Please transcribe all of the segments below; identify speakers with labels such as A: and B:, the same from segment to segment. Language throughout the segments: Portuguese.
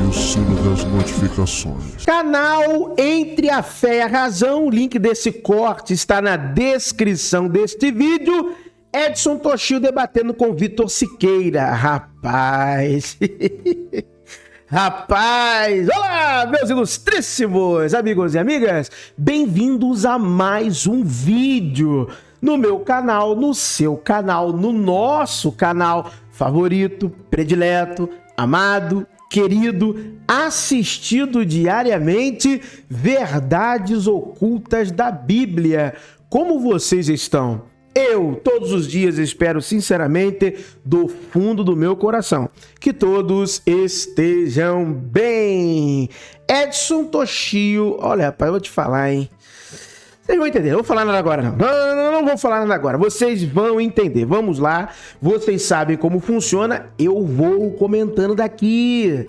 A: o sino das notificações.
B: Canal Entre a Fé e a Razão, o link desse corte está na descrição deste vídeo. Edson Toshio debatendo com Vitor Siqueira. Rapaz... Rapaz, olá, meus ilustríssimos amigos e amigas, bem-vindos a mais um vídeo no meu canal, no seu canal, no nosso canal favorito, predileto, amado, querido, assistido diariamente, Verdades Ocultas da Bíblia. Como vocês estão? Eu, todos os dias, espero sinceramente, do fundo do meu coração, que todos estejam bem. Edson Toshio, olha, rapaz, eu vou te falar, hein? Vocês vão entender, não vou falar nada agora, não. Não vou falar nada agora, vocês vão entender. Vamos lá, vocês sabem como funciona, eu vou comentando daqui.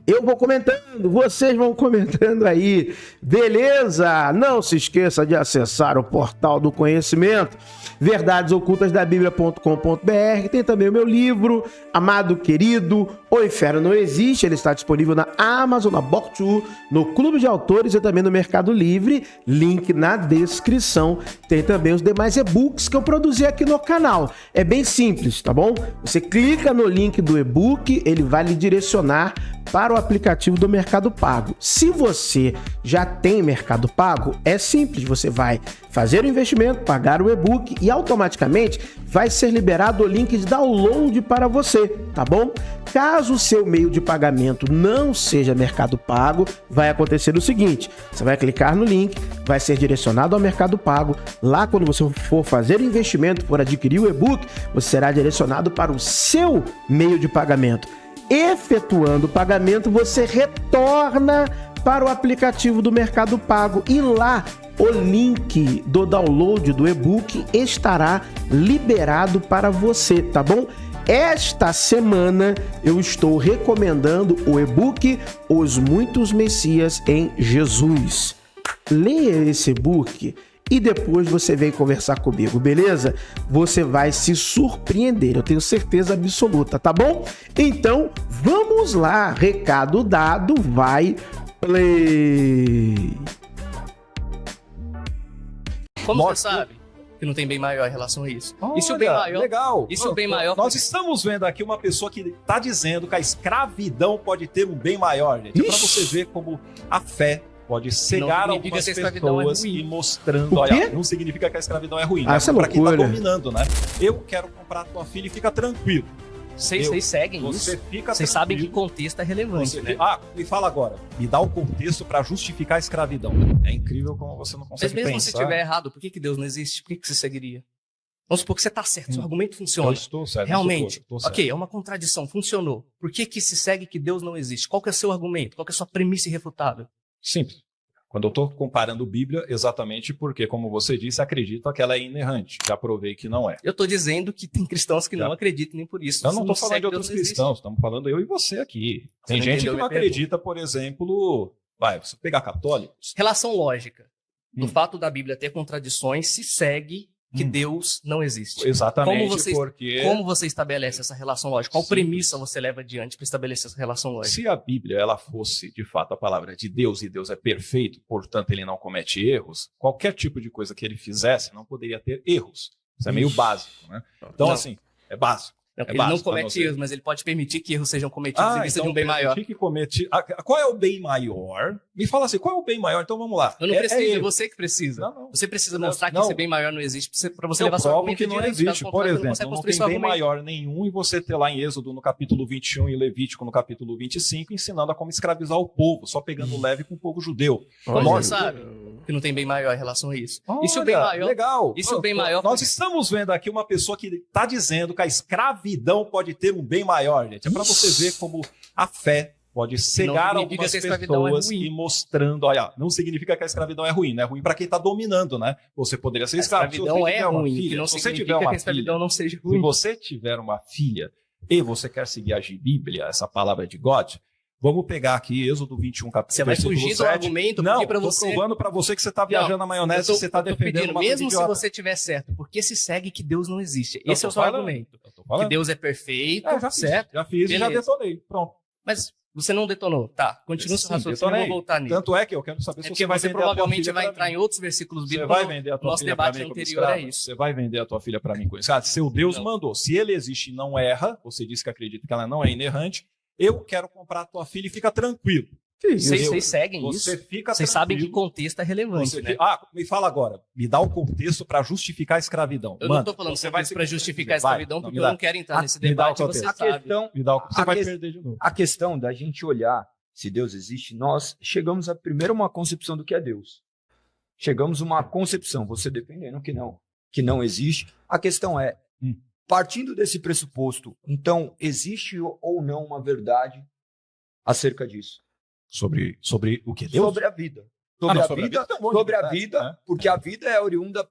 B: Eu vou comentando, vocês vão comentando aí, beleza? Não se esqueça de acessar o portal do conhecimento, verdadesocultasdabiblia.com.br. Tem também o meu livro, amado querido, O Inferno Não Existe. Ele está disponível na Amazon, na Book2, no Clube de Autores e também no Mercado Livre. Link na descrição. Tem também os demais e-books que eu produzi aqui no canal. É bem simples, tá bom? Você clica no link do e-book, ele vai lhe direcionar para o aplicativo do Mercado Pago. Se você já tem Mercado Pago, é simples, você vai fazer o investimento, pagar o e-book e automaticamente vai ser liberado o link de download para você, tá bom? Caso o seu meio de pagamento não seja Mercado Pago, vai acontecer o seguinte: você vai clicar no link, vai ser direcionado ao Mercado Pago. Lá, quando você for fazer o investimento, for adquirir o e-book, você será direcionado para o seu meio de pagamento. Efetuando o pagamento, você retorna para o aplicativo do Mercado Pago e lá o link do download do e-book estará liberado para você, tá bom? Esta semana eu estou recomendando o e-book Os Muitos Messias em Jesus. Leia esse e-book e depois você vem conversar comigo, beleza? Você vai se surpreender, eu tenho certeza absoluta, tá bom? Então, vamos lá, recado dado, vai play!
C: Como você sabe que não tem bem maior em relação a isso?
D: Olha,
C: Isso bem maior.
D: Legal.
C: Isso bem maior.
D: Nós estamos vendo aqui uma pessoa que está dizendo que a escravidão pode ter um bem maior, gente. É para você ver como a fé pode cegar algumas pessoas e mostrando, olha, não significa que a escravidão é ruim, né? Para quem está dominando, né? Eu quero comprar tua filha e fica tranquilo.
C: Vocês seguem isso? Vocês sabem que contexto é relevante, né?
D: Me fala agora. Me dá o contexto para justificar a escravidão. É incrível como você não consegue pensar.
C: Mas mesmo se estiver errado, por que Deus não existe? Por que você seguiria? Vamos supor que você está certo, seu argumento funciona.
D: Eu estou certo.
C: Realmente.
D: Estou certo.
C: Ok, é uma contradição, funcionou. Por que se segue que Deus não existe? Qual que é o seu argumento? Qual que é a sua premissa irrefutável?
D: Simples. Quando eu estou comparando Bíblia, exatamente porque, como você disse, acredita que ela é inerrante. Já provei que não é.
C: Eu estou dizendo que tem cristãos que não acreditam nem por isso.
D: Eu não estou falando de outros cristãos, estamos falando eu e você aqui. Tem gente que não acredita, por exemplo, você pegar católicos.
C: Relação lógica. Do fato da Bíblia ter contradições, se segue que Deus não existe.
D: Exatamente,
C: como você estabelece essa relação lógica? Qual premissa você leva adiante para estabelecer essa relação lógica?
D: Se a Bíblia ela fosse, de fato, a palavra de Deus, e Deus é perfeito, portanto ele não comete erros, qualquer tipo de coisa que ele fizesse não poderia ter erros. Isso é meio básico, né? Então, assim, é básico.
C: Ele não comete erros, mas ele pode permitir que erros sejam cometidos em vista de um bem maior.
D: Qual é o bem maior? Me fala assim, qual é o bem maior? Então vamos lá.
C: Eu não preciso, é você que precisa.
D: Não.
C: Você precisa mostrar que esse bem maior não existe para você levar seu argumento
D: que não existe. Por exemplo, não tem bem maior nenhum e você ter lá em Êxodo no capítulo 21 e Levítico no capítulo 25 ensinando a como escravizar o povo, só pegando leve com o povo judeu.
C: Como você sabe que não tem bem maior em relação a isso? Isso é o bem maior.
D: Legal.
C: Isso é o bem maior.
D: Nós estamos vendo aqui uma pessoa que está dizendo que a escravidão pode ter um bem maior, gente. É para você ver como a fé pode cegar algumas pessoas e mostrando, olha, não significa que a escravidão é ruim, né? É ruim para quem está dominando, né? Você poderia ser escravo.
C: A escravidão é ruim, que não significa que a escravidão não seja ruim.
D: Se você tiver uma filha e você quer seguir a Bíblia, essa palavra de God, vamos pegar aqui Êxodo 21, capítulo 7.
C: Você vai fugir do argumento,
D: não,
C: para você...
D: Estou provando para você que você está viajando na maionese, você está defendendo uma
C: mesmo se você tiver certo, porque se segue que Deus não existe. Esse é o seu argumento. Que Deus é perfeito, certo?
D: Já fiz e já detonei. Pronto.
C: Mas Você não detonou. Tá, continua seu raciocínio, eu vou voltar nisso.
D: Tanto é que eu quero saber se você vai vender
C: provavelmente vai entrar em outros versículos bíblicos.
D: Você vai vender a tua
C: nosso
D: filha para
C: debate
D: mim
C: anterior é isso.
D: Você vai vender a tua filha para mim com isso. Seu Deus mandou. Se ele existe e não erra, você disse que acredita que ela não é inerrante, eu quero comprar a tua filha e fica tranquilo.
C: Vocês seguem isso?
D: Vocês
C: sabem que contexto é relevante, né?
D: Me fala agora. Me dá o contexto para justificar a escravidão.
C: Eu não estou falando para justificar a escravidão, porque eu não quero entrar nesse debate. Você
D: vai perder de novo.
E: A questão da gente olhar se Deus existe, nós chegamos a primeiro uma concepção do que é Deus. Chegamos a uma concepção, você defendendo que não existe. A questão é, partindo desse pressuposto, então, existe ou não uma verdade acerca disso?
D: Sobre o que? Deus?
E: Sobre a vida. Sobre a vida, porque a vida é oriunda,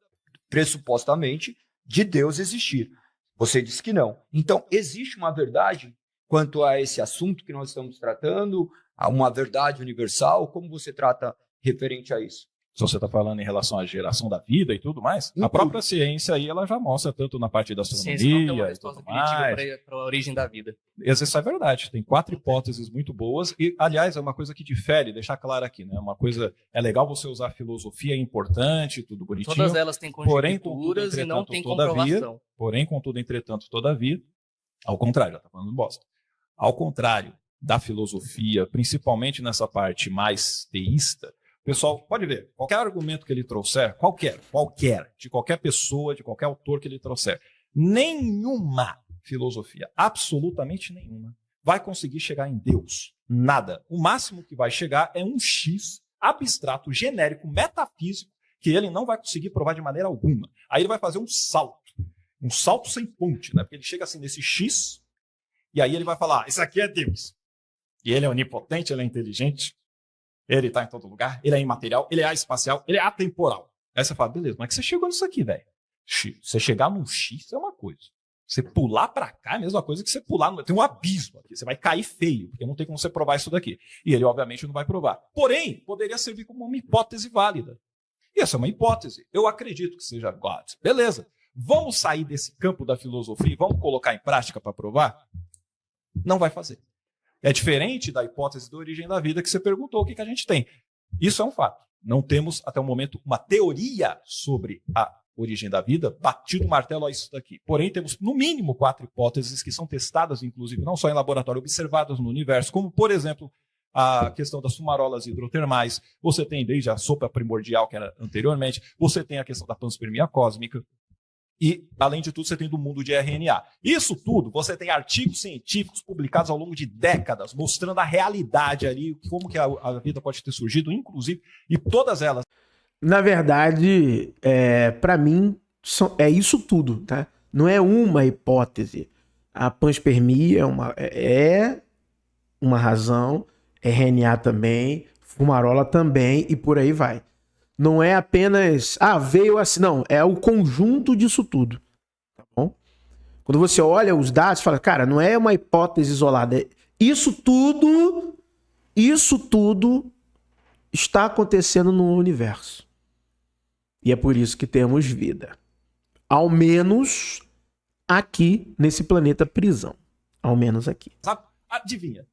E: pressupostamente, de Deus existir. Você disse que não. Então, existe uma verdade quanto a esse assunto que nós estamos tratando, uma verdade universal? Como você trata referente a isso?
D: Se você está falando em relação à geração da vida e tudo mais, a própria ciência aí ela já mostra tanto na parte da astronomia
C: não tem uma resposta definitiva para a origem da vida.
D: Isso é verdade. Tem 4 hipóteses muito boas e, aliás, é uma coisa que difere, deixar claro aqui, né? Uma coisa, é legal você usar a filosofia, é importante, tudo bonitinho.
C: Todas elas têm conjecturas e não têm comprovação.
D: Porém, contudo, entretanto, todavia, ao contrário, já está falando bosta. Ao contrário da filosofia, principalmente nessa parte mais teísta, pessoal, pode ver, qualquer argumento que ele trouxer, de qualquer pessoa, de qualquer autor que ele trouxer, nenhuma filosofia, absolutamente nenhuma, vai conseguir chegar em Deus. Nada. O máximo que vai chegar é um X abstrato, genérico, metafísico, que ele não vai conseguir provar de maneira alguma. Aí ele vai fazer um salto sem ponte, né? Porque ele chega assim nesse X, e aí ele vai falar, isso aqui é Deus. E ele é onipotente, ele é inteligente, ele está em todo lugar, ele é imaterial, ele é espacial, ele é atemporal. Aí você fala, beleza, mas é que você chegou nisso aqui, velho? Você chegar num X é uma coisa. Você pular para cá é a mesma coisa que você pular. Tem um abismo aqui, você vai cair feio, porque não tem como você provar isso daqui. E ele, obviamente, não vai provar. Porém, poderia servir como uma hipótese válida. E essa é uma hipótese. Eu acredito que seja God. Beleza. Vamos sair desse campo da filosofia e vamos colocar em prática para provar? Não vai fazer. É diferente da hipótese da origem da vida que você perguntou o que a gente tem. Isso é um fato. Não temos, até o momento, uma teoria sobre a origem da vida, batido o martelo a isso daqui. Porém, temos, no mínimo, 4 hipóteses que são testadas, inclusive, não só em laboratório, observadas no universo, como, por exemplo, a questão das fumarolas hidrotermais. Você tem desde a sopa primordial, que era anteriormente, você tem a questão da panspermia cósmica, e, além de tudo, você tem do mundo de RNA. Isso tudo, você tem artigos científicos publicados ao longo de décadas, mostrando a realidade ali, como que a vida pode ter surgido, inclusive, e todas elas.
B: Na verdade, para mim, é isso tudo, tá? Não é uma hipótese. A panspermia é uma razão, RNA também, fumarola também, e por aí vai. Não é apenas, veio assim, não, é o conjunto disso tudo, tá bom? Quando você olha os dados, fala, cara, não é uma hipótese isolada, isso tudo está acontecendo no universo. E é por isso que temos vida. Ao menos aqui, nesse planeta prisão. Ao menos aqui.
D: Adivinha?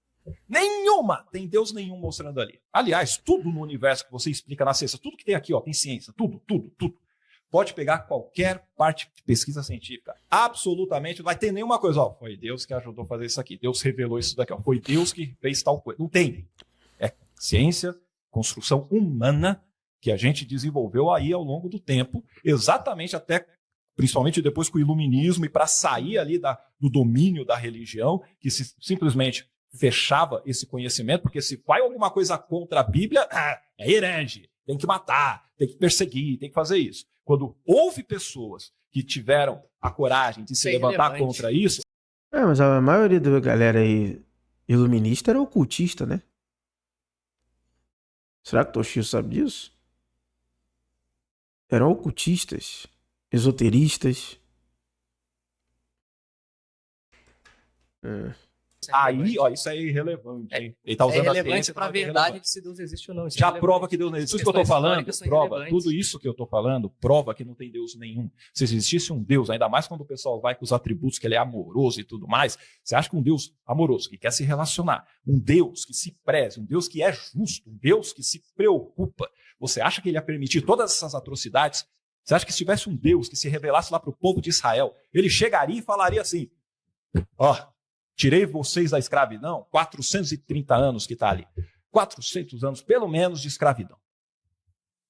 D: Nenhuma! Tem Deus nenhum mostrando ali. Aliás, tudo no universo que você explica na ciência, tudo que tem aqui, tem ciência, tudo. Pode pegar qualquer parte de pesquisa científica. Absolutamente, não vai ter nenhuma coisa. Foi Deus que ajudou a fazer isso aqui. Deus revelou isso daqui. Foi Deus que fez tal coisa. Não tem. É ciência, construção humana, que a gente desenvolveu aí ao longo do tempo, exatamente até, principalmente depois com o iluminismo, e para sair ali do domínio da religião, que simplesmente fechava esse conhecimento, porque se vai alguma coisa contra a Bíblia, é herege, tem que matar, tem que perseguir, tem que fazer isso. Quando houve pessoas que tiveram a coragem de se levantar contra isso...
B: Mas a maioria da galera aí iluminista era ocultista, né? Será que o Toshio sabe disso? Eram ocultistas, esoteristas.
D: aí, ó, isso é irrelevante. Hein? Ele está usando
C: é relevante para a verdade de se Deus existe ou não.
D: Já prova que Deus não existe. Tudo isso que eu estou falando, prova. Tudo isso que eu estou falando, prova que não tem Deus nenhum. Se existisse um Deus, ainda mais quando o pessoal vai com os atributos que ele é amoroso e tudo mais, você acha que um Deus amoroso, que quer se relacionar, um Deus que se preze, um Deus que é justo, um Deus que se preocupa, você acha que ele ia permitir todas essas atrocidades? Você acha que se tivesse um Deus que se revelasse lá para o povo de Israel, ele chegaria e falaria assim, ó, tirei vocês da escravidão, 430 anos que está ali, 400 anos pelo menos de escravidão.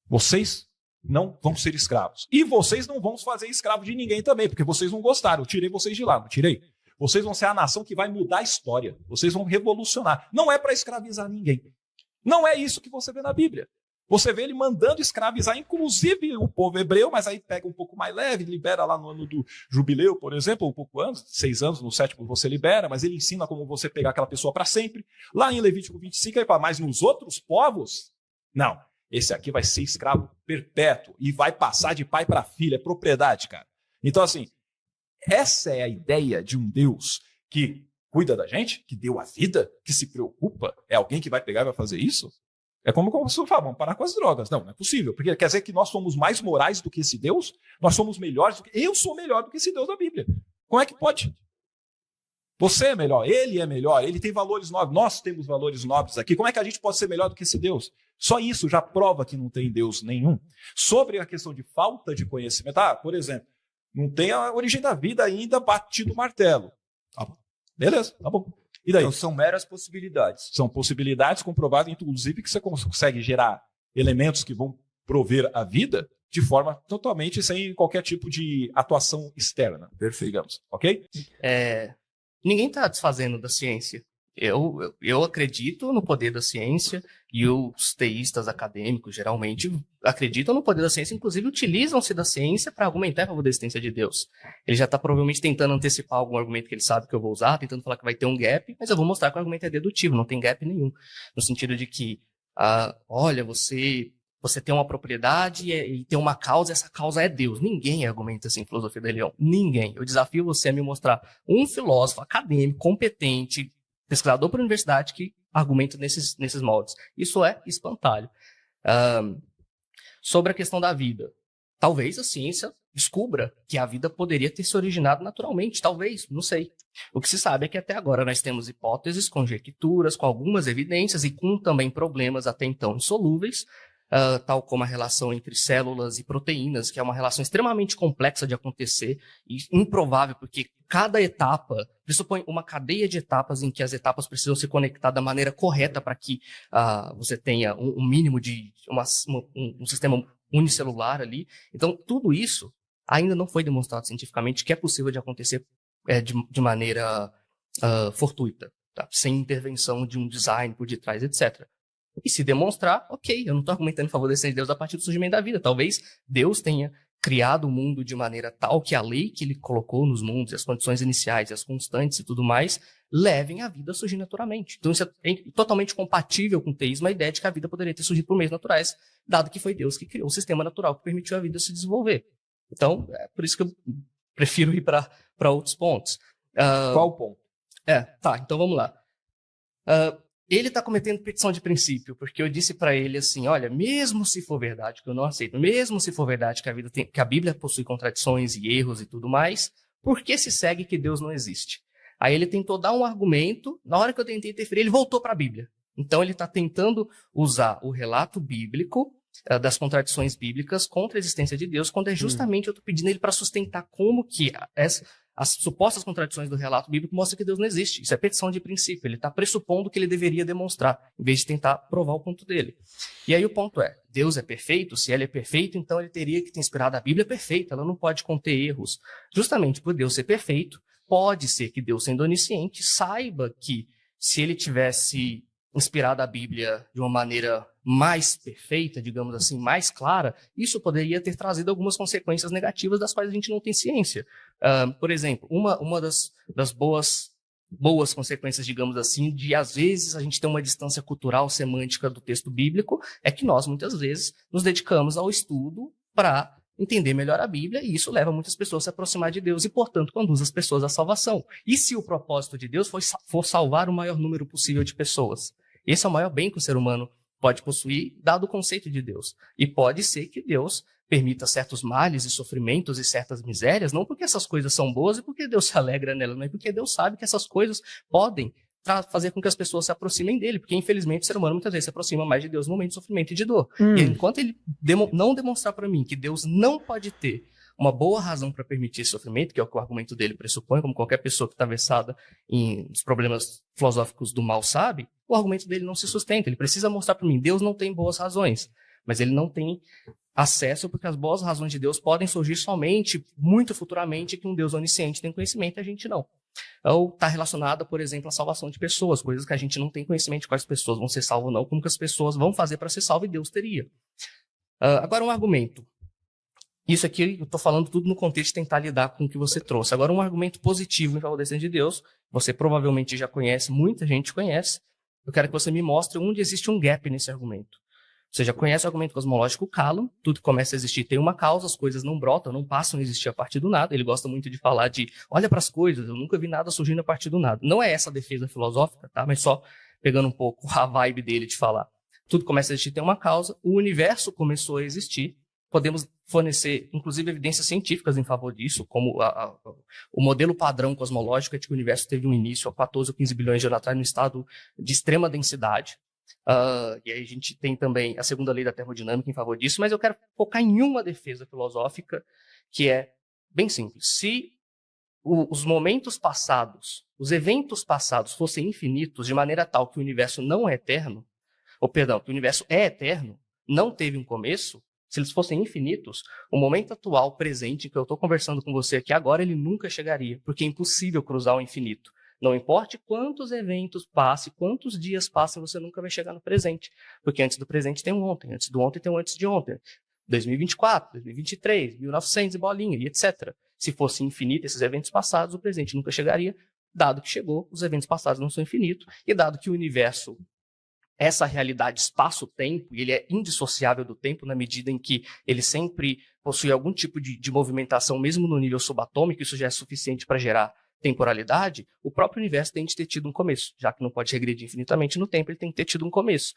D: Vocês não vão ser escravos. E vocês não vão fazer escravo de ninguém também, porque vocês não gostaram. Eu tirei vocês de lá, não tirei? Vocês vão ser a nação que vai mudar a história. Vocês vão revolucionar. Não é para escravizar ninguém. Não é isso que você vê na Bíblia. Você vê ele mandando escravizar, inclusive o povo hebreu, mas aí pega um pouco mais leve, libera lá no ano do jubileu, por exemplo, um pouco antes, 6 anos, no 7º você libera, mas ele ensina como você pegar aquela pessoa para sempre. Lá em Levítico 25, ele fala, mas nos outros povos, não, esse aqui vai ser escravo perpétuo e vai passar de pai para filho, é propriedade, cara. Então, assim, essa é a ideia de um Deus que cuida da gente, que deu a vida, que se preocupa, é alguém que vai pegar e vai fazer isso? É como você fala, vamos parar com as drogas. Não, não é possível. Porque quer dizer que nós somos mais morais do que esse Deus? Nós somos melhores do que... Eu sou melhor do que esse Deus da Bíblia. Como é que pode? Você é melhor, ele é melhor, ele tem valores nobres, nós temos valores nobres aqui. Como é que a gente pode ser melhor do que esse Deus? Só isso já prova que não tem Deus nenhum. Sobre a questão de falta de conhecimento, por exemplo, não tem a origem da vida ainda batido o martelo. Tá bom. Beleza, tá bom. E daí?
E: Então são meras possibilidades.
D: São possibilidades comprovadas, inclusive, que você consegue gerar elementos que vão prover a vida de forma totalmente sem qualquer tipo de atuação externa. Perfeito. Digamos, ok?
C: Ninguém está desfazendo da ciência. Eu acredito no poder da ciência e os teístas acadêmicos geralmente acreditam no poder da ciência, inclusive utilizam-se da ciência para argumentar a favor da existência de Deus. Ele já está provavelmente tentando antecipar algum argumento que ele sabe que eu vou usar, tentando falar que vai ter um gap, mas eu vou mostrar que o argumento é dedutivo, não tem gap nenhum. No sentido de que, olha, você tem uma propriedade e tem uma causa, essa causa é Deus. Ninguém argumenta assim em Filosofia da Religião. Ninguém. Eu desafio você a me mostrar um filósofo acadêmico, competente, pesquisador para a universidade que argumenta nesses moldes. Isso é espantalho. Sobre a questão da vida. Talvez a ciência descubra que a vida poderia ter se originado naturalmente. Talvez, não sei. O que se sabe é que até agora nós temos hipóteses, conjecturas, com algumas evidências e com também problemas até então insolúveis, tal como a relação entre células e proteínas, que é uma relação extremamente complexa de acontecer e improvável, porque cada etapa pressupõe uma cadeia de etapas em que as etapas precisam se conectar da maneira correta para que você tenha um mínimo de um sistema unicelular ali. Então, tudo isso ainda não foi demonstrado cientificamente que é possível de acontecer de maneira fortuita, tá? Sem intervenção de um design por detrás, etc. E se demonstrar, ok, eu não estou argumentando em favor da existência de Deus a partir do surgimento da vida. Talvez Deus tenha criado o mundo de maneira tal que a lei que ele colocou nos mundos, as condições iniciais, as constantes e tudo mais, levem a vida a surgir naturalmente. Então isso é totalmente compatível com o teísmo, a ideia de que a vida poderia ter surgido por meios naturais, dado que foi Deus que criou o sistema natural que permitiu a vida se desenvolver. Então, é por isso que eu prefiro ir para outros pontos.
E: Qual ponto?
C: Então vamos lá. Ele está cometendo petição de princípio, porque eu disse para ele assim, olha, mesmo se for verdade, que eu não aceito, mesmo se for verdade que a Bíblia possui contradições e erros e tudo mais, por que se segue que Deus não existe? Aí ele tentou dar um argumento, na hora que eu tentei interferir, ele voltou para a Bíblia. Então ele está tentando usar o relato bíblico, das contradições bíblicas contra a existência de Deus, quando é justamente eu estou pedindo ele para sustentar como que as supostas contradições do relato bíblico mostram que Deus não existe. Isso é petição de princípio. Ele está pressupondo que ele deveria demonstrar, em vez de tentar provar o ponto dele. E aí o ponto é, Deus é perfeito? Se ele é perfeito, então ele teria que ter inspirado a Bíblia perfeita. Ela não pode conter erros. Justamente por Deus ser perfeito, pode ser que Deus, sendo onisciente, saiba que se ele tivesse inspirado a Bíblia de uma maneira mais perfeita, digamos assim, mais clara, isso poderia ter trazido algumas consequências negativas das quais a gente não tem ciência. Por exemplo, uma das boas consequências, digamos assim, de às vezes a gente ter uma distância cultural semântica do texto bíblico, é que nós muitas vezes nos dedicamos ao estudo para entender melhor a Bíblia, e isso leva muitas pessoas a se aproximar de Deus e, portanto, conduz as pessoas à salvação. E se o propósito de Deus for salvar o maior número possível de pessoas? Esse é o maior bem que o ser humano pode possuir, dado o conceito de Deus. E pode ser que Deus permita certos males e sofrimentos e certas misérias, não porque essas coisas são boas e porque Deus se alegra nelas, mas porque Deus sabe que essas coisas podem fazer com que as pessoas se aproximem dele, porque infelizmente o ser humano muitas vezes se aproxima mais de Deus no momento de sofrimento e de dor. E enquanto ele não demonstrar para mim que Deus não pode ter uma boa razão para permitir esse sofrimento, que é o que o argumento dele pressupõe, como qualquer pessoa que está versada em os problemas filosóficos do mal sabe, o argumento dele não se sustenta. Ele precisa mostrar para mim, Deus não tem boas razões, mas ele não tem acesso, porque as boas razões de Deus podem surgir somente, muito futuramente, que um Deus onisciente tem conhecimento e a gente não. Ou está relacionada, por exemplo, à salvação de pessoas, coisas que a gente não tem conhecimento de quais pessoas vão ser salvas ou não, como que as pessoas vão fazer para ser salvas e Deus teria. Agora um argumento. Isso aqui eu estou falando tudo no contexto de tentar lidar com o que você trouxe. Agora um argumento positivo em favor da existência de Deus, você provavelmente já conhece, muita gente conhece. Eu quero que você me mostre onde existe um gap nesse argumento. Você já conhece o argumento cosmológico Kalam, tudo que começa a existir tem uma causa, as coisas não brotam, não passam a existir a partir do nada. Ele gosta muito de falar de, olha para as coisas, eu nunca vi nada surgindo a partir do nada. Não é essa a defesa filosófica, tá? Mas só pegando um pouco a vibe dele de falar. Tudo começa a existir tem uma causa, o universo começou a existir, podemos fornecer, inclusive, evidências científicas em favor disso, como o modelo padrão cosmológico é de que o universo teve um início há 14 ou 15 bilhões de anos atrás, num estado de extrema densidade. E aí a gente tem também a segunda lei da termodinâmica em favor disso, mas eu quero focar em uma defesa filosófica que é bem simples. Se os momentos passados, os eventos passados fossem infinitos de maneira tal que o universo não é eterno, ou perdão, que o universo é eterno, não teve um começo, se eles fossem infinitos, o momento atual, presente, que eu estou conversando com você aqui agora, ele nunca chegaria, porque é impossível cruzar o infinito. Não importe quantos eventos passem, quantos dias passem, você nunca vai chegar no presente. Porque antes do presente tem um ontem, antes do ontem tem um antes de ontem. 2024, 2023, 1900 e bolinha, e etc. Se fosse infinito esses eventos passados, o presente nunca chegaria. Dado que chegou, os eventos passados não são infinitos. E dado que o universo, essa realidade espaço-tempo, e ele é indissociável do tempo na medida em que ele sempre possui algum tipo de movimentação, mesmo no nível subatômico, isso já é suficiente para gerar temporalidade, o próprio universo tem de ter tido um começo. Já que não pode regredir infinitamente no tempo, ele tem que ter tido um começo.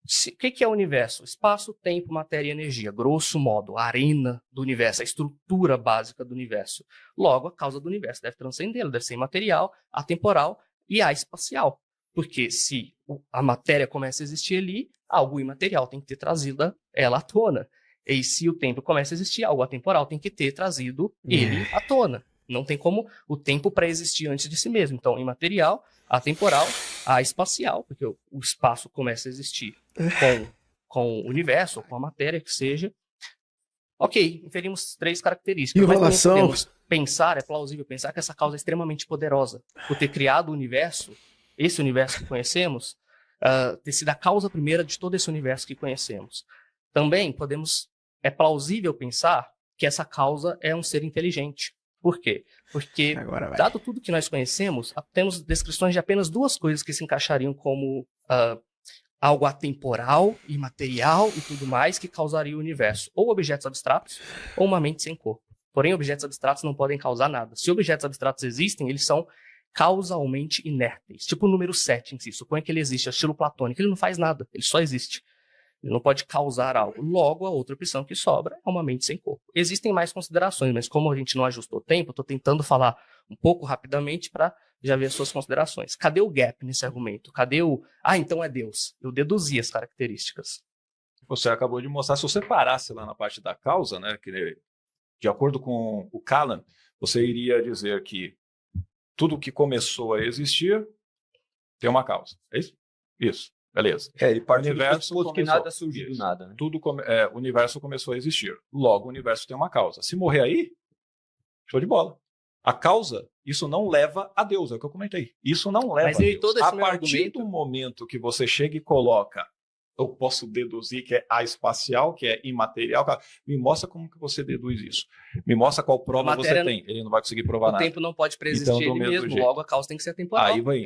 C: O que é o universo? Espaço, tempo, matéria e energia. Grosso modo, a arena do universo, a estrutura básica do universo. Logo, a causa do universo deve transcendê-lo, deve ser imaterial, atemporal e espacial. Porque se a matéria começa a existir ali, algo imaterial tem que ter trazido ela à tona. E se o tempo começa a existir, algo atemporal tem que ter trazido ele à tona. Não tem como o tempo pré-existir antes de si mesmo. Então, imaterial, atemporal, espacial, porque o espaço começa a existir com o universo, ou com a matéria que seja. Ok, inferimos 3 características. Mas podemos pensar, é plausível pensar que essa causa é extremamente poderosa. Por ter criado o universo, esse universo que conhecemos, ter sido a causa primeira de todo esse universo que conhecemos. Também é plausível pensar que essa causa é um ser inteligente. Por quê? Porque, dado tudo que nós conhecemos, temos descrições de apenas 2 coisas que se encaixariam como algo atemporal, imaterial e tudo mais que causaria o universo. Ou objetos abstratos, ou uma mente sem corpo. Porém, objetos abstratos não podem causar nada. Se objetos abstratos existem, eles são causalmente inertes. Tipo o número 7 em si. Suponha que ele existe, é estilo platônico. Ele não faz nada, ele só existe. Ele não pode causar algo. Logo, a outra opção que sobra é uma mente sem corpo. Existem mais considerações, mas como a gente não ajustou o tempo, estou tentando falar um pouco rapidamente para já ver as suas considerações. Cadê o gap nesse argumento? Cadê então é Deus? Eu deduzi as características.
D: Você acabou de mostrar, se você parasse lá na parte da causa, né, que de acordo com o Kalam, você iria dizer que tudo que começou a existir tem uma causa. É isso? Isso. Beleza.
E: Ele parte do universo que nada surgiu do nada. Né?
D: O universo começou a existir. Logo, o universo tem uma causa. Se morrer aí, show de bola. A causa, isso não leva a Deus, é o que eu comentei. Isso não leva a Deus.
C: Todo esse
D: a partir do momento que você chega e coloca eu posso deduzir que é espacial, que é imaterial. Me mostra como que você deduz isso. Me mostra qual prova você tem. Ele não vai conseguir provar nada.
C: O tempo não pode preexistir ele mesmo, logo a causa tem que ser temporal.
D: Aí vai.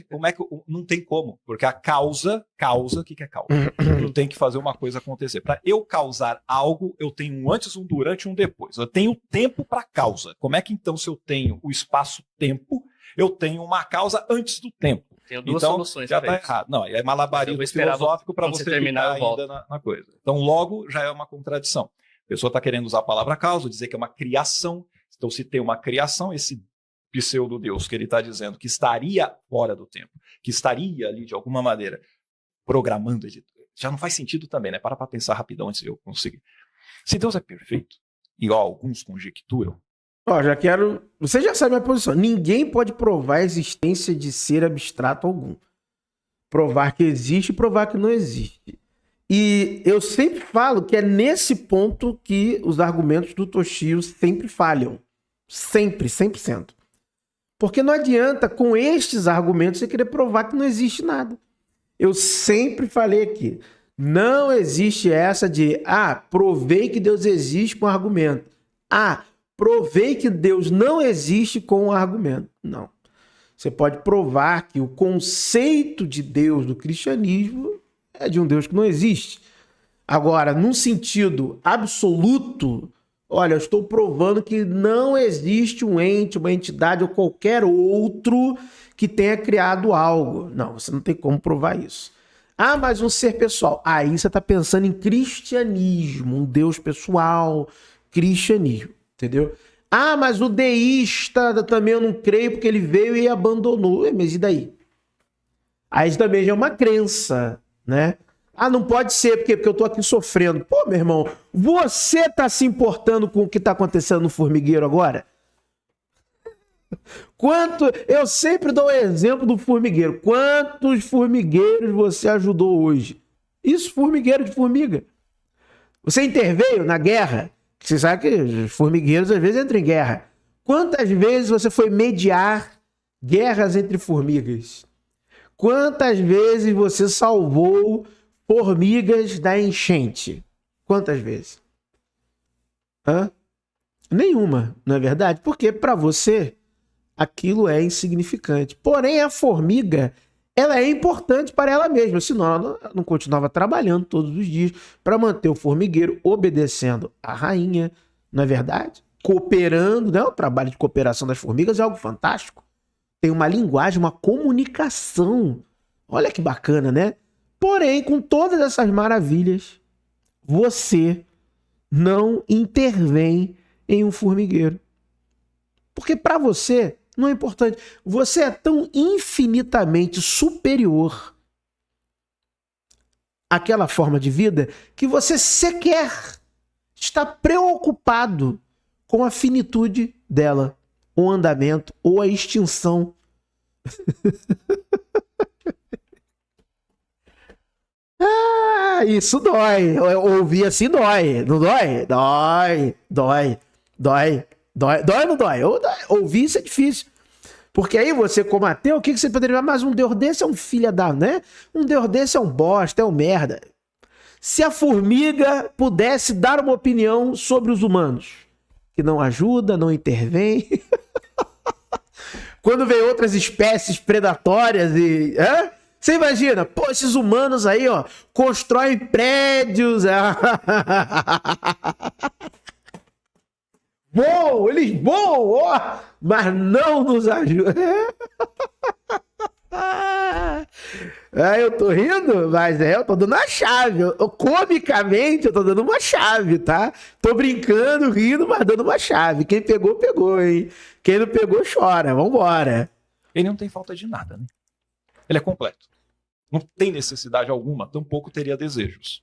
D: Como é que não tem como? Porque a causa, o que é causa? Eu tenho que fazer uma coisa acontecer. Para eu causar algo, eu tenho um antes, um durante e um depois. Eu tenho tempo para causa. Como é que então, se eu tenho o espaço-tempo, eu tenho uma causa antes do tempo?
C: Tenho duas soluções.
D: Já está errado. Não, é malabarismo filosófico para você terminar ainda na coisa. Então, logo, já é uma contradição. A pessoa está querendo usar a palavra causa, dizer que é uma criação. Então, se tem uma criação, esse pseudo-deus que ele está dizendo que estaria fora do tempo, que estaria ali de alguma maneira programando, já não faz sentido também, né? Para pensar rapidão antes de eu conseguir. Se Deus é perfeito, e alguns conjecturam,
B: já quero... Você já sabe a minha posição. Ninguém pode provar a existência de ser abstrato algum. Provar que existe e provar que não existe. E eu sempre falo que é nesse ponto que os argumentos do Toshio sempre falham. Sempre, 100%. Porque não adianta, com estes argumentos, você querer provar que não existe nada. Eu sempre falei aqui. Não existe essa de, provei que Deus existe com argumento. Provei que Deus não existe com um argumento. Não. Você pode provar que o conceito de Deus do cristianismo é de um Deus que não existe. Agora, num sentido absoluto, olha, eu estou provando que não existe um ente, uma entidade ou qualquer outro que tenha criado algo. Não, você não tem como provar isso. Mas um ser pessoal. Aí você está pensando em cristianismo, um Deus pessoal, cristianismo. Entendeu? Mas o deísta também eu não creio porque ele veio e abandonou. Mas e daí? Aí isso também já é uma crença, né? Não pode ser porque eu tô aqui sofrendo. Pô, meu irmão, você tá se importando com o que tá acontecendo no formigueiro agora? Eu sempre dou o exemplo do formigueiro. Quantos formigueiros você ajudou hoje? Isso, formigueiro de formiga. Você interveio na guerra? Você sabe que os formigueiros às vezes entram em guerra. Quantas vezes você foi mediar guerras entre formigas? Quantas vezes você salvou formigas da enchente? Quantas vezes? Nenhuma, não é verdade? Porque para você aquilo é insignificante. Porém, a formiga, ela é importante para ela mesma, senão ela não continuava trabalhando todos os dias para manter o formigueiro obedecendo a rainha, não é verdade? Cooperando, né? O trabalho de cooperação das formigas é algo fantástico. Tem uma linguagem, uma comunicação. Olha que bacana, né? Porém, com todas essas maravilhas, você não intervém em um formigueiro. Porque para você não é importante. Você é tão infinitamente superior àquela forma de vida que você sequer está preocupado com a finitude dela, o andamento ou a extinção. Isso dói. Ouvir assim dói. Não dói? Dói ou não dói? Ouvir isso é difícil. Porque aí você, como ateu, o que você poderia falar? Mas um Deus desse é um filho da, né? Um Deus desse é um bosta, é um merda. Se a formiga pudesse dar uma opinião sobre os humanos, que não ajuda, não intervém. Quando vem outras espécies predatórias e... Você imagina, pô, esses humanos aí, ó, constroem prédios. Voam, eles voam, ó, mas não nos ajudam. Eu tô rindo, mas eu tô dando uma chave. Comicamente, eu tô dando uma chave, tá? Tô brincando, rindo, mas dando uma chave. Quem pegou, pegou, hein? Quem não pegou, chora. Vambora.
D: Ele não tem falta de nada, né? Ele é completo. Não tem necessidade alguma, tampouco teria desejos.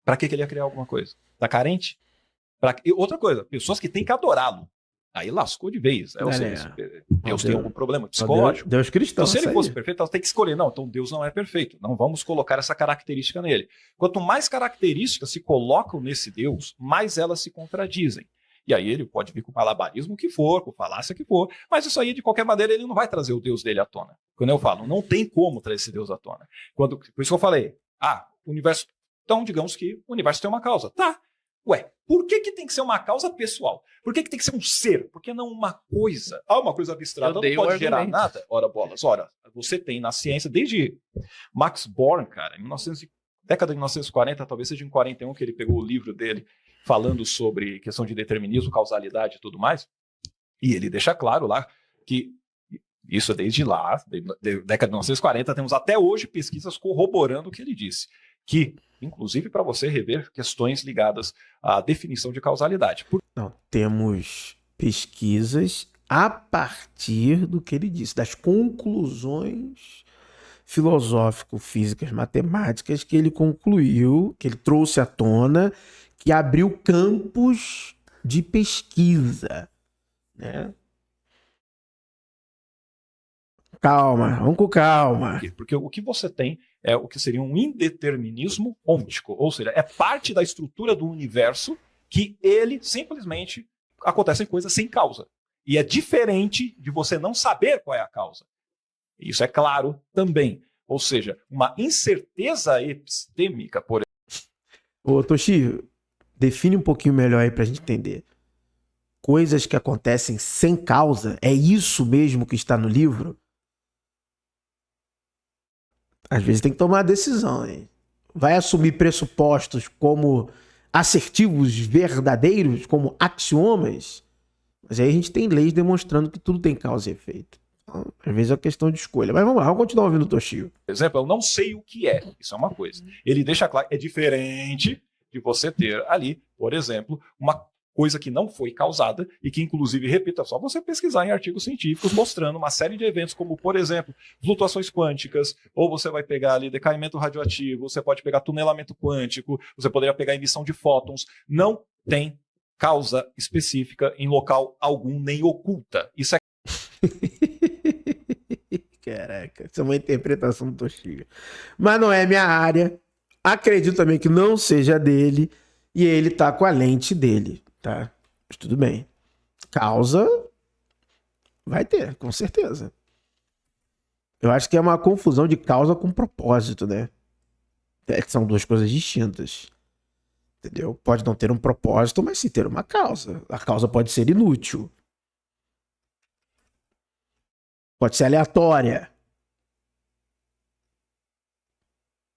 D: Pra que ele ia criar alguma coisa? Tá carente? E outra coisa, pessoas que têm que adorá-lo. Aí lascou de vez. Deus tem algum problema psicológico.
B: Deus cristão.
D: Então, se ele fosse perfeito, ela tem que escolher. Não, então Deus não é perfeito. Não vamos colocar essa característica nele. Quanto mais características se colocam nesse Deus, mais elas se contradizem. E aí ele pode vir com o malabarismo que for, com falácia que for, mas isso aí, de qualquer maneira, ele não vai trazer o Deus dele à tona. Quando eu falo, não tem como trazer esse Deus à tona. Por isso que eu falei, o universo... Então, digamos que o universo tem uma causa. Tá. Ué, por que tem que ser uma causa pessoal? Por que tem que ser um ser? Por que não uma coisa? Uma coisa abstrata não pode gerar nada? Ora, bolas. Ora, você tem na ciência, desde Max Born, cara, década de 1940, talvez seja em 41, que ele pegou o livro dele falando sobre questão de determinismo, causalidade e tudo mais. E ele deixa claro lá que isso desde lá, década de 1940, temos até hoje pesquisas corroborando o que ele disse. Que, inclusive, para você rever questões ligadas à definição de causalidade.
B: Não, temos pesquisas a partir do que ele disse, das conclusões filosófico-físicas, matemáticas que ele concluiu, que ele trouxe à tona, que abriu campos de pesquisa, né? Calma, vamos com calma.
D: Porque o que você tem é o que seria um indeterminismo ôntico, ou seja, é parte da estrutura do universo que ele simplesmente acontecem coisas sem causa. E é diferente de você não saber qual é a causa. Isso é claro também. Ou seja, uma incerteza epistêmica, por exemplo.
B: Ô, Toshi, define um pouquinho melhor aí pra gente entender. Coisas que acontecem sem causa, é isso mesmo que está no livro? Às vezes tem que tomar a decisão, hein? Vai assumir pressupostos como assertivos verdadeiros, como axiomas, mas aí a gente tem leis demonstrando que tudo tem causa e efeito. Então, às vezes é uma questão de escolha. Mas vamos lá, vamos continuar ouvindo o Toshio.
D: Por exemplo, eu não sei o que é. Isso é uma coisa. Ele deixa claro, é diferente de você ter ali, por exemplo, uma coisa que não foi causada e que, inclusive, repito, é só você pesquisar em artigos científicos mostrando uma série de eventos como, por exemplo, flutuações quânticas, ou você vai pegar ali decaimento radioativo, você pode pegar tunelamento quântico, você poderia pegar emissão de fótons. Não tem causa específica em local algum, nem oculta. Isso é...
B: Caraca, isso é uma interpretação do Toshio. Mas não é minha área. Acredito também que não seja dele e ele tá com a lente dele. Tá, mas tudo bem. Causa vai ter, com certeza. Eu acho que é uma confusão de causa com propósito, né? São duas coisas distintas. Entendeu? Pode não ter um propósito, mas sim ter uma causa. A causa pode ser inútil. Pode ser aleatória.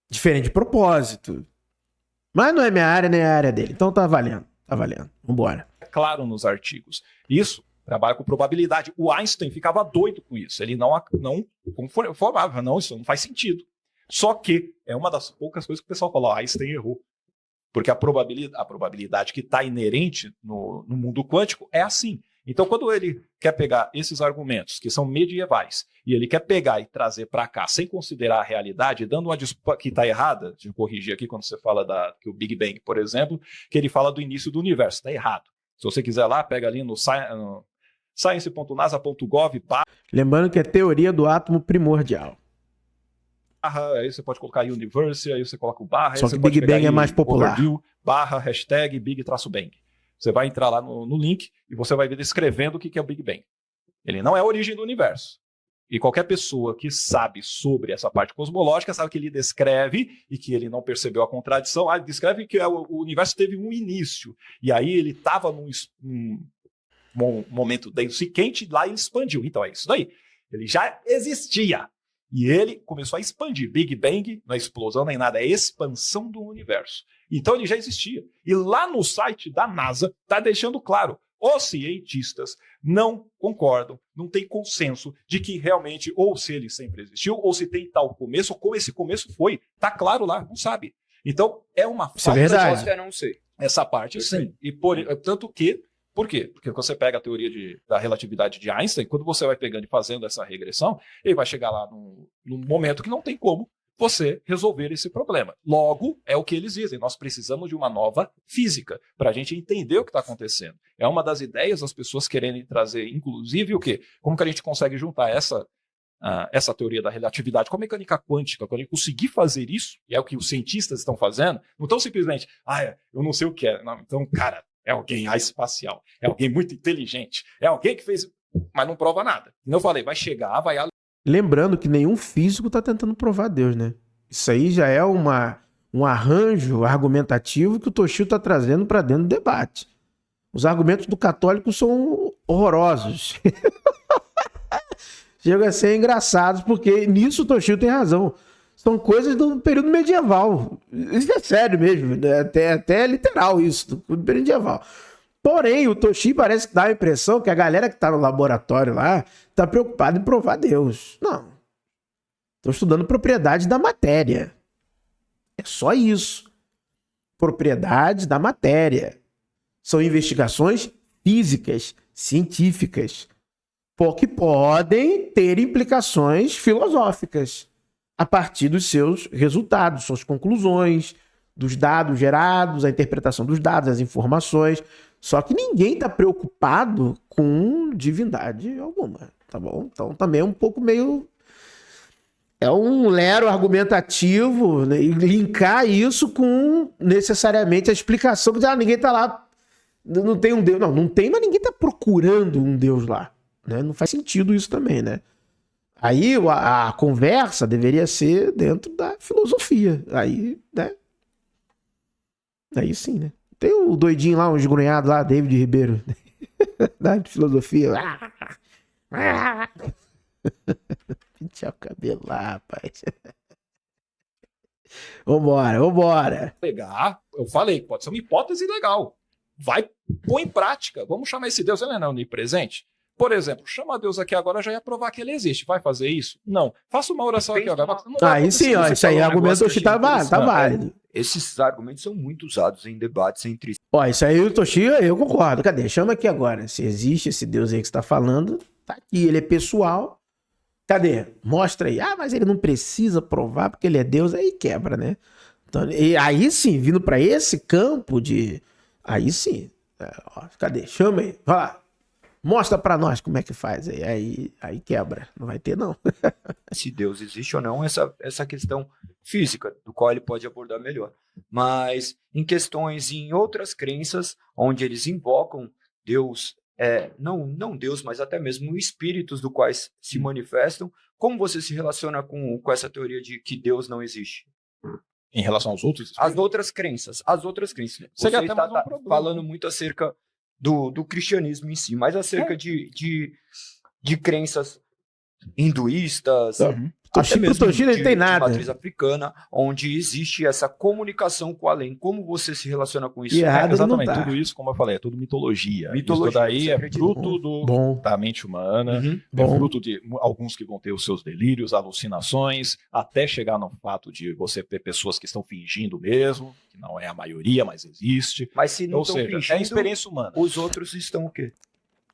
B: Diferente de propósito. Mas não é minha área, nem a área dele. Então tá valendo. Tá valendo. Vambora.
D: É claro nos artigos. Isso trabalha com probabilidade. O Einstein ficava doido com isso. Ele não conformava. Não, isso não faz sentido. Só que é uma das poucas coisas que o pessoal fala, Einstein errou. Porque a probabilidade que está inerente no mundo quântico é assim. Então, quando ele quer pegar esses argumentos, que são medievais, e ele quer pegar e trazer para cá, sem considerar a realidade, dando uma desculpa que está errada, deixa eu corrigir aqui, quando você fala que o Big Bang, por exemplo, que ele fala do início do universo, está errado. Se você quiser lá, pega ali no science.nasa.gov.
B: Lembrando que é teoria do átomo primordial.
D: Aí você pode colocar universe, aí você coloca o barra.
B: Só que Big Bang é mais popular.
D: Overview, barra, hashtag, Big-Bang. Você vai entrar lá no link e você vai ver descrevendo o que é o Big Bang. Ele não é a origem do universo. E qualquer pessoa que sabe sobre essa parte cosmológica sabe que ele descreve e que ele não percebeu a contradição. Ele descreve que o universo teve um início. E aí ele estava num momento denso e quente, lá ele expandiu. Então é isso daí. Ele já existia. E ele começou a expandir. Big Bang não é explosão nem nada, é expansão do universo. Então ele já existia. E lá no site da NASA está deixando claro, os cientistas não concordam, não tem consenso de que realmente, ou se ele sempre existiu, ou se tem tal começo, ou como esse começo foi. Está claro lá, não sabe. Então é uma
B: falta de resposta.
E: Eu não sei.
D: Essa parte sim. E tanto que por quê? Porque quando você pega a teoria da relatividade de Einstein, quando você vai pegando e fazendo essa regressão, ele vai chegar lá num momento que não tem como você resolver esse problema. Logo, é o que eles dizem, nós precisamos de uma nova física para a gente entender o que está acontecendo. É uma das ideias das pessoas querendo trazer, inclusive, o quê? Como que a gente consegue juntar essa teoria da relatividade com a mecânica quântica, quando a gente conseguir fazer isso, e é o que os cientistas estão fazendo, não estão simplesmente, eu não sei o que é. Não, então, cara, é alguém espacial, é alguém muito inteligente, é alguém que fez, mas não prova nada. Então eu falei, vai chegar, vai...
B: Lembrando que nenhum físico está tentando provar Deus, né? Isso aí já é um arranjo argumentativo que o Toshio está trazendo para dentro do debate. Os argumentos do católico são horrorosos. Chega a ser engraçados, porque nisso o Toshio tem razão. São coisas do período medieval. Isso é sério mesmo, até literal isso, do período medieval. Porém, o Toshio parece que dá a impressão que a galera que está no laboratório lá está preocupada em provar Deus. Não. Estou estudando propriedades da matéria. É só isso. Propriedades da matéria. São investigações físicas, científicas, porque podem ter implicações filosóficas a partir dos seus resultados, suas conclusões, dos dados gerados, a interpretação dos dados, as informações. Só que ninguém está preocupado com divindade alguma, tá bom? Então também é um pouco meio... É um lero argumentativo, né? E linkar isso com necessariamente a explicação de ninguém está lá, não tem um Deus. Não tem, mas ninguém está procurando um Deus lá, né? Não faz sentido isso também, né? Aí a conversa deveria ser dentro da filosofia. Aí, né? Aí sim, né? Tem o doidinho lá, um esgrunhado lá, David Ribeiro, da filosofia. Pintar o cabelo lá, rapaz. Vambora.
D: Pegar, eu falei, pode ser uma hipótese legal. Vai pôr em prática. Vamos chamar esse Deus, ele não é onipresente? Por exemplo, chama Deus aqui agora, já ia provar que ele existe. Vai fazer isso? Não. Faça uma oração aqui agora.
B: Aí sim, ó, isso aí, argumento tá válido.
E: Esses argumentos são muito usados em debates entre...
B: Ó, isso aí o Toshio, eu concordo. Cadê? Chama aqui agora. Se existe esse Deus aí que você tá falando, tá aqui, ele é pessoal. Cadê? Mostra aí. Ah, mas ele não precisa provar porque ele é Deus, aí quebra, né? Então, e aí sim, vindo pra esse campo de... Aí sim. Ó, cadê? Chama aí. Vai lá. Mostra pra nós como é que faz. Aí quebra. Não vai ter, não.
E: Se Deus existe ou não, essa questão física, do qual ele pode abordar melhor. Mas em questões e em outras crenças, onde eles invocam Deus, não Deus, mas até mesmo espíritos do quais se manifestam, como você se relaciona com essa teoria de que Deus não existe?
D: Em relação aos outros?
E: As outras crenças. Você está falando muito acerca do cristianismo em si, mas acerca de crenças hinduístas,
B: até mesmo de
E: matriz africana, onde existe essa comunicação com o além. Como você se relaciona com isso?
D: Exatamente, tudo isso, como eu falei, é tudo mitologia. Isso daí é fruto da mente humana, é fruto de alguns que vão ter os seus delírios, alucinações, até chegar no fato de você ter pessoas que estão fingindo mesmo, que não é a maioria, mas existe.
E: Mas se não estão fingindo,
D: é a experiência humana.
E: Os outros estão o quê?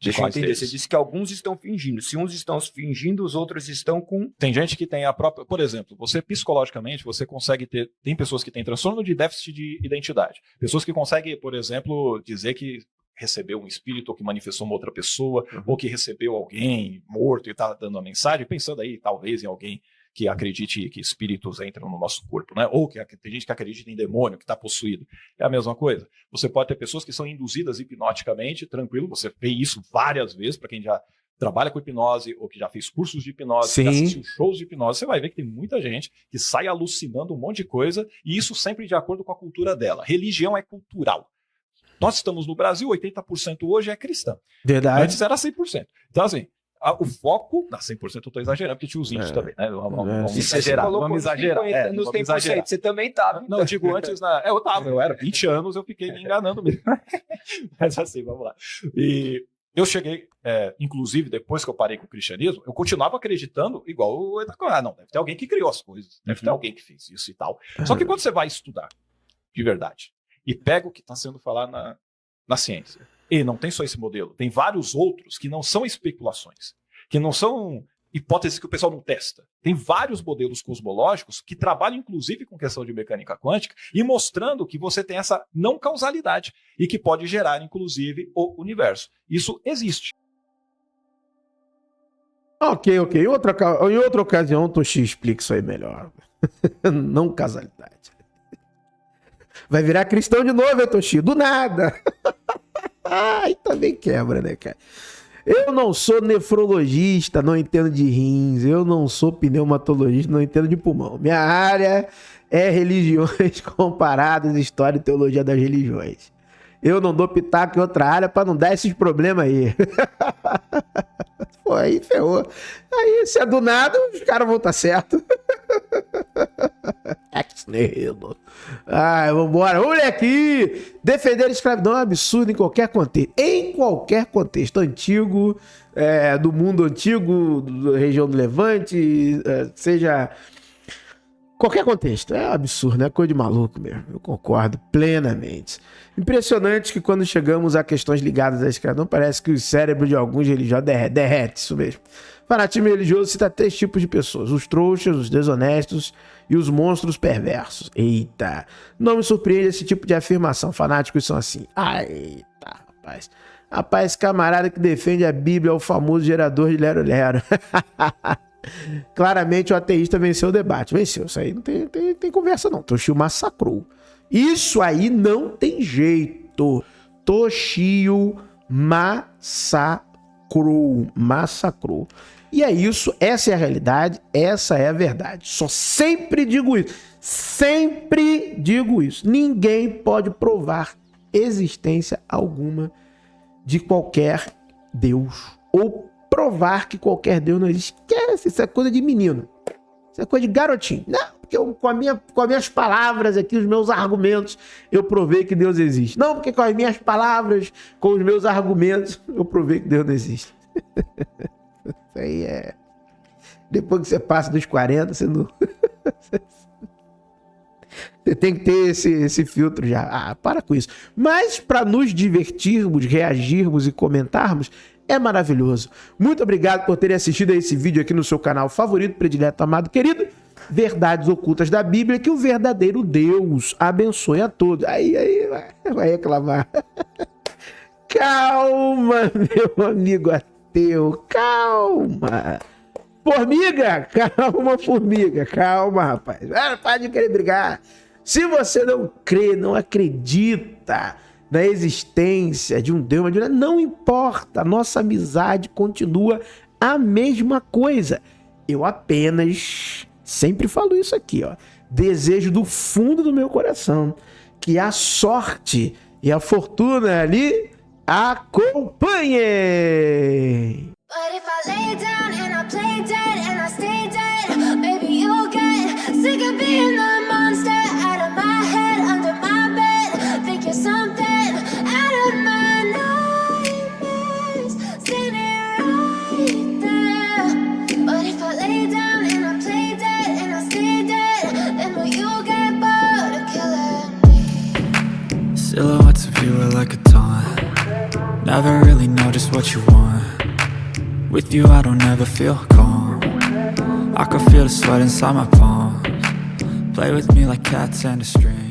E: Deixa eu entender, você disse que alguns estão fingindo. Se uns estão fingindo, os outros estão com...
D: Tem gente que tem a própria... Por exemplo, você psicologicamente, você consegue ter... Tem pessoas que têm transtorno de déficit de identidade. Pessoas que conseguem, por exemplo, dizer que recebeu um espírito ou que manifestou uma outra pessoa, ou que recebeu alguém morto e está dando uma mensagem, pensando aí, talvez, em alguém que acredite que espíritos entram no nosso corpo, né? Ou que tem gente que acredita em demônio, que está possuído. É a mesma coisa. Você pode ter pessoas que são induzidas hipnoticamente, tranquilo, você vê isso várias vezes, para quem já trabalha com hipnose, ou que já fez cursos de hipnose, que já assistiu shows de hipnose, você vai ver que tem muita gente que sai alucinando um monte de coisa, e isso sempre de acordo com a cultura dela. Religião é cultural. Nós estamos no Brasil, 80% hoje é cristão.
B: Verdade.
D: Antes era 100%. Então, assim, o foco, 100% eu estou exagerando, porque tinha os índios também, né? Vamos exagerar.
E: Nos 100%, você também estava.
D: Não, eu digo antes, eu era 20 anos, eu fiquei me enganando mesmo. Mas assim, vamos lá. E eu cheguei, inclusive, depois que eu parei com o cristianismo, eu continuava acreditando igual o Edacor. Não, deve ter alguém que criou as coisas, deve ter alguém que fez isso e tal. Só que quando você vai estudar, de verdade, e pega o que está sendo falado na ciência, e não tem só esse modelo, tem vários outros que não são especulações, que não são hipóteses que o pessoal não testa. Tem vários modelos cosmológicos que trabalham inclusive com questão de mecânica quântica e mostrando que você tem essa não causalidade e que pode gerar inclusive o universo. Isso existe.
B: Ok. Em outra ocasião, o Toshi explica isso aí melhor. Não causalidade. Vai virar cristão de novo, Toshi, do nada. Aí também quebra, né, cara? Eu não sou nefrologista, não entendo de rins. Eu não sou pneumatologista, não entendo de pulmão. Minha área é religiões comparadas, história e teologia das religiões. Eu não dou pitaco em outra área pra não dar esses problemas aí. Pô, aí ferrou. Aí, se é do nada, os caras vão estar certo. Ex-nihilo. Ai, vambora. Olha aqui. Defender a escravidão é um absurdo em qualquer contexto. Em qualquer contexto. Antigo, do mundo antigo, da região do Levante, seja... Qualquer contexto. É um absurdo, é coisa de maluco mesmo. Eu concordo plenamente. Impressionante que quando chegamos a questões ligadas à escravidão, parece que o cérebro de alguns religiosos derrete, isso mesmo. Fanatismo religioso cita 3 tipos de pessoas: os trouxas, os desonestos e os monstros perversos. Eita, não me surpreende esse tipo de afirmação. Fanáticos são assim. Eita, rapaz. Rapaz, camarada que defende a Bíblia é o famoso gerador de lero-lero. Claramente o ateísta venceu o debate. Venceu, isso aí não tem conversa não. Toshio massacrou. Isso aí não tem jeito. Toshio massacrou. E é isso, essa é a realidade, essa é a verdade. Só sempre digo isso. Sempre digo isso. Ninguém pode provar existência alguma de qualquer Deus. Ou provar que qualquer Deus não existe. Isso é coisa de menino. Isso é coisa de garotinho. Não, porque com as minhas palavras aqui, os meus argumentos, eu provei que Deus existe. Não, porque com as minhas palavras, com os meus argumentos, eu provei que Deus não existe. Isso aí é... Depois que você passa dos 40, você não... Você tem que ter esse filtro já. Para com isso. Mas para nos divertirmos, reagirmos e comentarmos, é maravilhoso. Muito obrigado por terem assistido a esse vídeo aqui no seu canal favorito, predileto, amado, querido. Verdades ocultas da Bíblia, que o verdadeiro Deus abençoe a todos. Aí vai reclamar. Calma, meu amigo ateu. Calma. Formiga, calma, formiga. Calma, rapaz. Para de querer brigar. Se você não crê, não acredita na existência de um Deus, não importa, a nossa amizade continua a mesma coisa. Eu apenas, sempre falo isso aqui, ó, desejo do fundo do meu coração que a sorte e a fortuna ali acompanhem. But if I lay down and I play dead and I stay dead, maybe you'll get sick of being the monster out of my head, under my bed, think you're something out of my nightmares, standing right there. But if I lay down and I play dead and I stay dead, then will you get bored of killing me? Silhouettes of you are like a taunt, never really know just what you want. With you I don't ever feel calm, I can feel the sweat inside my palms. Play with me like cats and a string.